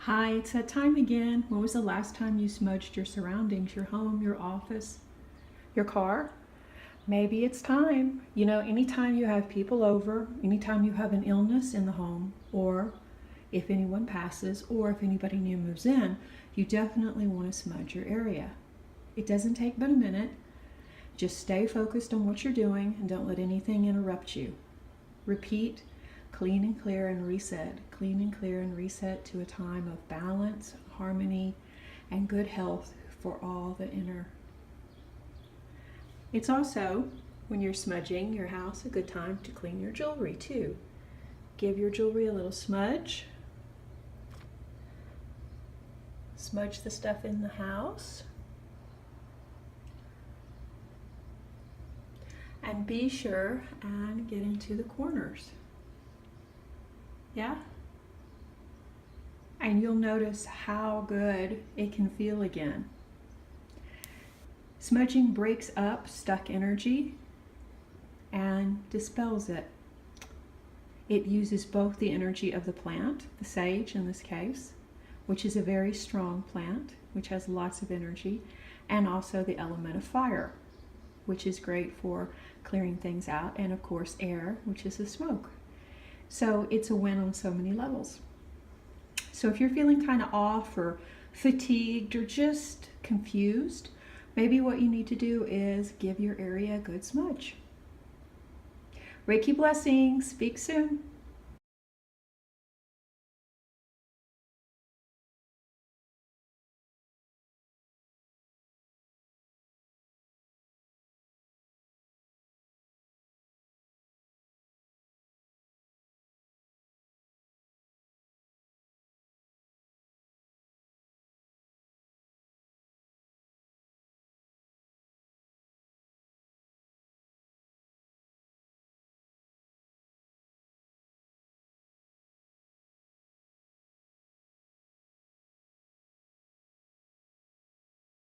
Hi, it's that time again. When was the last time you smudged your surroundings, your home, your office, your car? Maybe it's time. You know, anytime you have people over, anytime you have an illness in the home, or if anyone passes, or if anybody new moves in, you definitely want to smudge your area. It doesn't take but a minute. Just stay focused on what you're doing and don't let anything interrupt you. Repeat, clean and clear and reset. Clean and clear and reset to a time of balance, harmony, and good health for all the inner. It's also, when you're smudging your house, a good time to clean your jewelry too. Give your jewelry a little smudge. Smudge the stuff in the house. And be sure and get into the corners. Yeah? And you'll notice how good it can feel again. Smudging breaks up stuck energy and dispels it. It uses both the energy of the plant, the sage in this case, which is a very strong plant, which has lots of energy, and also the element of fire, which is great for clearing things out, and of course air, which is the smoke. So it's a win on so many levels. So if you're feeling kind of off or fatigued or just confused, maybe what you need to do is give your area a good smudge. Reiki blessings. Speak soon.